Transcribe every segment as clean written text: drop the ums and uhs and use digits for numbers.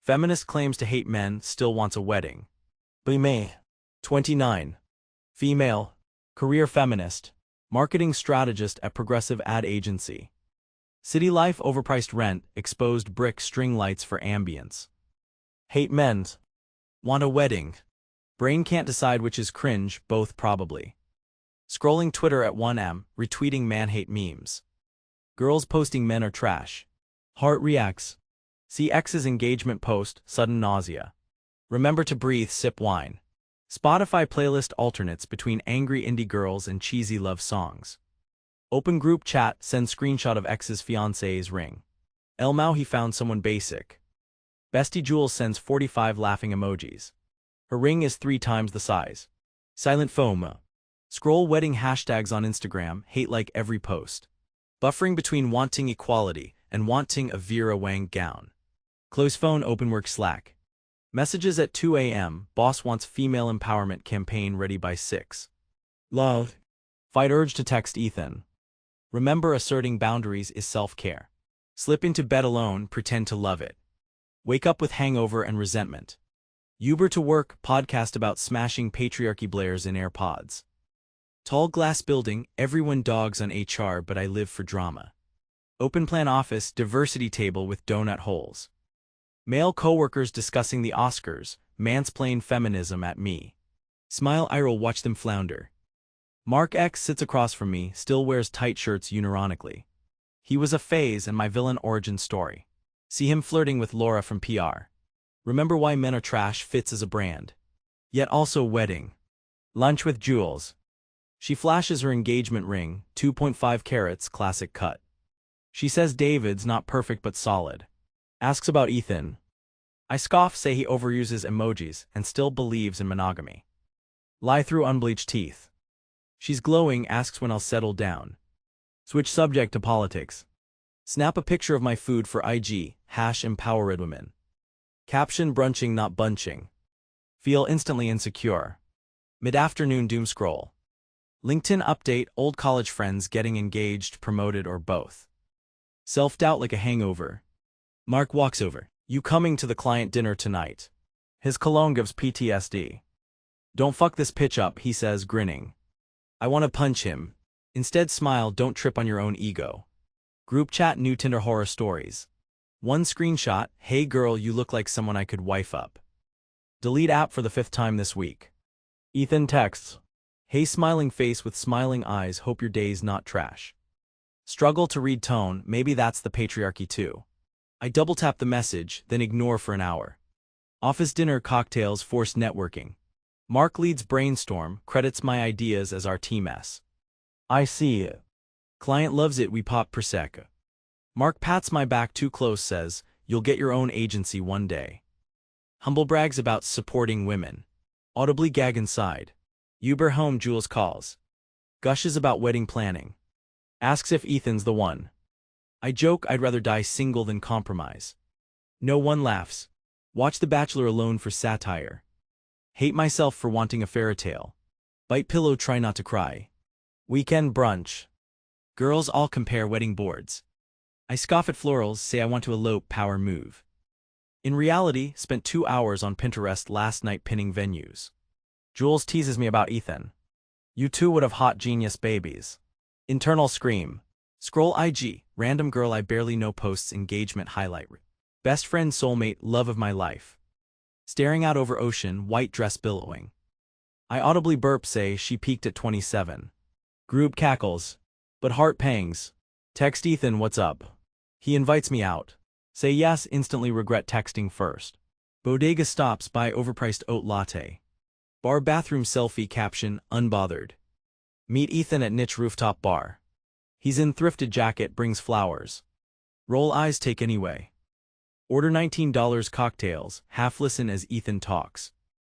Feminist claims to hate men, still wants a wedding. By May 29. Female. Career feminist. Marketing strategist at progressive ad agency. City life, overpriced rent, exposed brick string lights for ambience. Hate men. Want a wedding. Brain can't decide which is cringe, both probably. Scrolling Twitter at 1 am, retweeting man-hate memes. Girls posting men are trash. Heart reacts. See ex's engagement post, sudden nausea. Remember to breathe, sip wine. Spotify playlist alternates between angry indie girls and cheesy love songs. Open group chat, send screenshot of ex's fiancée's ring. Elmao, he found someone basic. Bestie Jules sends 45 laughing emojis. Her ring is 3 times the size. Silent FOMO. Scroll wedding hashtags on Instagram, hate like every post. Buffering between wanting equality and wanting a Vera Wang gown. Close phone, open work Slack. Messages at 2 am, boss wants female empowerment campaign ready by 6. Love. Fight urge to text Ethan. Remember, asserting boundaries is self-care. Slip into bed alone, pretend to love it. Wake up with hangover and resentment. Uber to work, podcast about smashing patriarchy blares in AirPods. Tall glass building, everyone dogs on HR but I live for drama. Open plan office, diversity table with donut holes. Male coworkers discussing the Oscars, mansplain feminism at me. Smile, eye roll, watch them flounder. Mark X sits across from me, still wears tight shirts unironically. He was a phase and my villain origin story. See him flirting with Laura from PR. Remember why men are trash fits as a brand. Yet also wedding. Lunch with Jules. She flashes her engagement ring, 2.5 carats, classic cut. She says David's not perfect but solid. Asks about Ethan. I scoff, say he overuses emojis and still believes in monogamy. Lie through unbleached teeth. She's glowing, asks when I'll settle down. Switch subject to politics. Snap a picture of my food for IG, #empowered women. Caption, brunching not bunching. Feel instantly insecure. Mid-afternoon doom scroll. LinkedIn update, old college friends getting engaged, promoted, or both. Self-doubt like a hangover. Mark walks over. You coming to the client dinner tonight? His cologne gives PTSD. Don't fuck this pitch up, he says, grinning. I want to punch him. Instead smile, don't trip on your own ego. Group chat, new Tinder horror stories. One screenshot, hey girl, you look like someone I could wife up. Delete app for the 5th time this week. Ethan texts. Hey smiling face with smiling eyes, hope your day's not trash. Struggle to read tone, maybe that's the patriarchy too. I double tap the message, then ignore for an hour. Office dinner, cocktails, forced networking. Mark leads brainstorm, credits my ideas as our team S. I see it. Client loves it, we pop Prosecco. Mark pats my back too close, says, you'll get your own agency one day. Humble brags about supporting women. Audibly gag inside. Uber home, Jules calls. Gushes about wedding planning. Asks if Ethan's the one. I joke I'd rather die single than compromise. No one laughs. Watch The Bachelor alone for satire. Hate myself for wanting a fairytale. Bite pillow, try not to cry. Weekend brunch. Girls all compare wedding boards. I scoff at florals, say I want to elope, power move. In reality, spent 2 hours on Pinterest last night pinning venues. Jules teases me about Ethan. You two would have hot genius babies. Internal scream. Scroll IG, random girl I barely know posts engagement highlight. Best friend, soulmate, love of my life. Staring out over ocean, white dress billowing. I audibly burp, say she peaked at 27. Group cackles. But heart pangs. Text Ethan, what's up? He invites me out. Say yes, instantly regret texting first. Bodega stops, buy overpriced oat latte. Bar bathroom selfie, caption, unbothered. Meet Ethan at niche rooftop bar. He's in thrifted jacket, brings flowers. Roll eyes, take anyway. Order $19 cocktails, half listen as Ethan talks.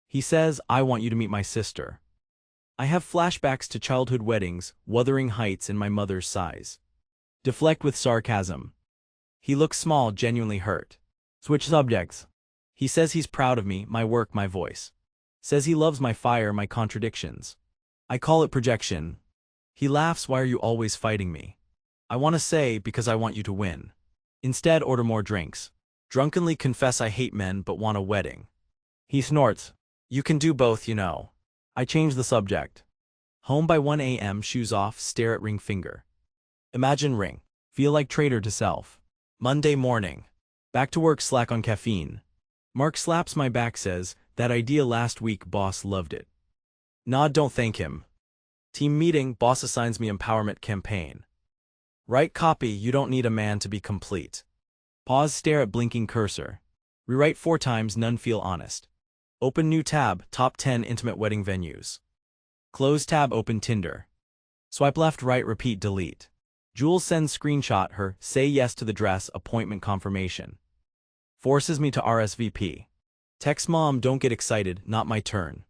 He says, I want you to meet my sister. I have flashbacks to childhood weddings, Wuthering Heights, and my mother's size. Deflect with sarcasm. He looks small, genuinely hurt. Switch subjects. He says he's proud of me, my work, my voice. Says he loves my fire, my contradictions. I call it projection. He laughs, why are you always fighting me? I want to say, because I want you to win. Instead, order more drinks. Drunkenly confess I hate men but want a wedding. He snorts. You can do both, you know. I change the subject. Home by 1 a.m. Shoes off, stare at ring finger. Imagine ring. Feel like traitor to self. Monday morning. Back to work, slack on caffeine. Mark slaps my back, says, that idea last week, boss loved it. Nod, don't thank him. Team meeting, boss assigns me empowerment campaign. Write copy, you don't need a man to be complete. Pause, stare at blinking cursor. Rewrite 4 times, none feel honest. Open new tab, top 10 intimate wedding venues. Close tab, open Tinder. Swipe left, right, repeat, delete. Jules sends screenshot her, say yes to the dress, appointment confirmation. Forces me to RSVP. Text mom, don't get excited, not my turn.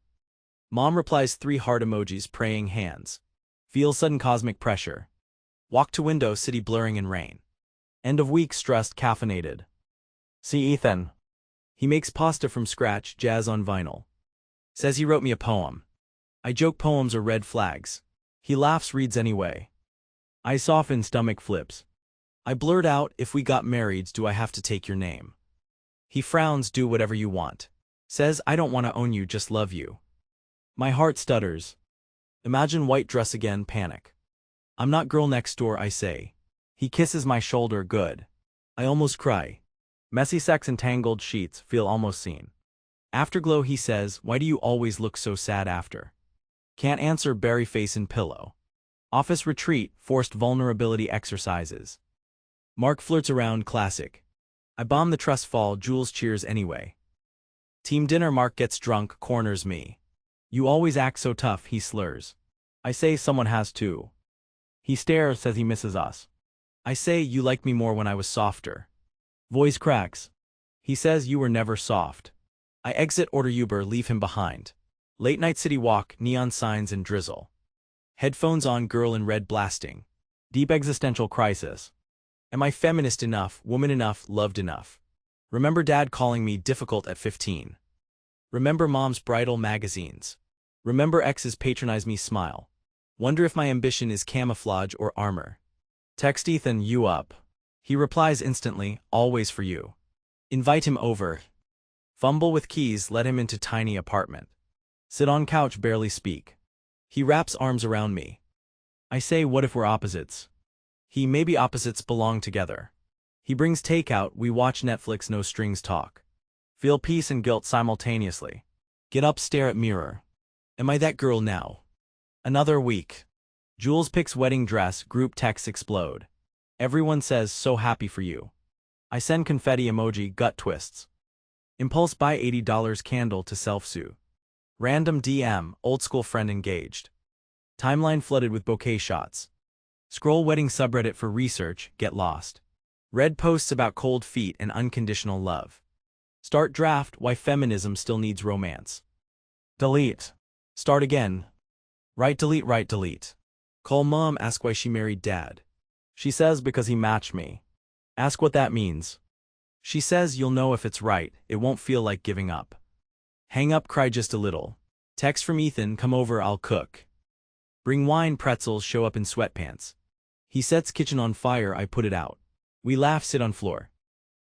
Mom replies 3 heart emojis, praying hands. Feel sudden cosmic pressure. Walk to window, city blurring in rain. End of week, stressed, caffeinated. See Ethan. He makes pasta from scratch, jazz on vinyl. Says he wrote me a poem. I joke poems are red flags. He laughs, reads anyway. I soften, stomach flips. I blurt out, if we got married, do I have to take your name? He frowns, do whatever you want. Says, I don't want to own you, just love you. My heart stutters. Imagine white dress again, panic. I'm not girl next door, I say. He kisses my shoulder, good. I almost cry. Messy sex and tangled sheets, feel almost seen. Afterglow, he says, why do you always look so sad after? Can't answer, bury face in pillow. Office retreat, forced vulnerability exercises. Mark flirts around, classic. I bomb the trust fall, Jules cheers anyway. Team dinner, Mark gets drunk, corners me. You always act so tough, he slurs. I say someone has to. He stares, says he misses us. I say you liked me more when I was softer. Voice cracks. He says you were never soft. I exit, order Uber, leave him behind. Late night city walk, neon signs and drizzle. Headphones on, girl in red blasting. Deep existential crisis. Am I feminist enough, woman enough, loved enough? Remember dad calling me difficult at 15. Remember mom's bridal magazines. Remember exes patronize me, smile. Wonder if my ambition is camouflage or armor. Text Ethan, you up? He replies instantly, always for you. Invite him over. Fumble with keys, let him into tiny apartment. Sit on couch, barely speak. He wraps arms around me. I say, what if we're opposites? He, maybe opposites belong together. He brings takeout, we watch Netflix, no strings talk. Feel peace and guilt simultaneously. Get up, stare at mirror. Am I that girl now? Another week. Jules picks wedding dress, group texts explode. Everyone says, so happy for you. I send confetti emoji, gut twists. Impulse buy $80 candle to self-sue. Random DM, old school friend engaged. Timeline flooded with bouquet shots. Scroll wedding subreddit for research, get lost. Read posts about cold feet and unconditional love. Start draft, why feminism still needs romance. Delete. Start again. Write delete. Call mom, ask why she married dad. She says because he matched me. Ask what that means. She says you'll know if it's right, it won't feel like giving up. Hang up, cry just a little. Text from Ethan, come over, I'll cook. Bring wine, pretzels, show up in sweatpants. He sets kitchen on fire, I put it out. We laugh, sit on floor.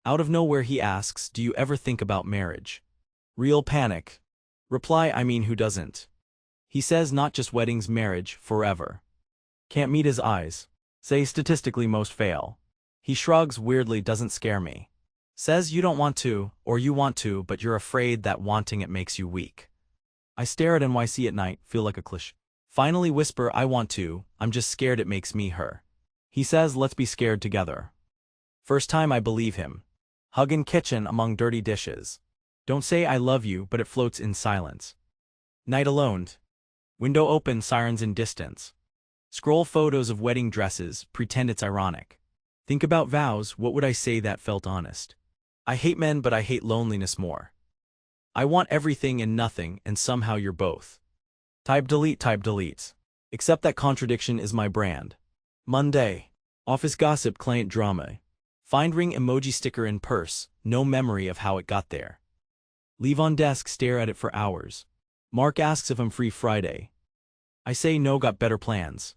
Out of nowhere he asks, do you ever think about marriage? Real panic. Reply, I mean, who doesn't? He says not just weddings, marriage, forever. Can't meet his eyes. Say statistically most fail. He shrugs weirdly, doesn't scare me. Says you don't want to, or you want to, but you're afraid that wanting it makes you weak. I stare at NYC at night, feel like a cliché. Finally whisper, I want to, I'm just scared it makes me her. He says let's be scared together. First time I believe him. Hug in kitchen among dirty dishes. Don't say I love you, but it floats in silence. Night alone. Window open, sirens in distance. Scroll photos of wedding dresses, pretend it's ironic. Think about vows, what would I say that felt honest? I hate men but I hate loneliness more. I want everything and nothing, and somehow you're both. Type delete. Except that contradiction is my brand. Monday. Office gossip, client drama. Find ring emoji sticker in purse, no memory of how it got there. Leave on desk, stare at it for hours. Mark asks if I'm free Friday. I say no, got better plans.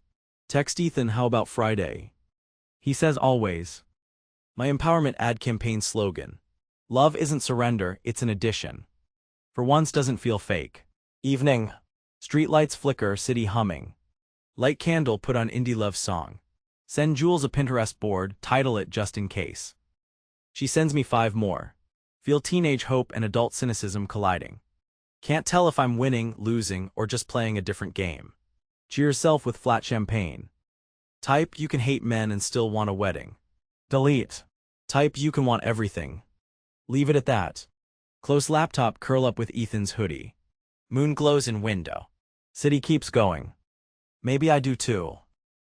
Text Ethan, how about Friday? He says always. My empowerment ad campaign slogan. Love isn't surrender, it's an addition. For once doesn't feel fake. Evening. Streetlights flicker, city humming. Light candle put on indie love song. Send Jules a Pinterest board, title it just in case. She sends me 5 more. Feel teenage hope and adult cynicism colliding. Can't tell if I'm winning, losing, or just playing a different game. Cheer yourself with flat champagne. Type you can hate men and still want a wedding. Delete. Type you can want everything. Leave it at that. Close laptop, curl up with Ethan's hoodie. Moon glows in window. City keeps going. Maybe I do too.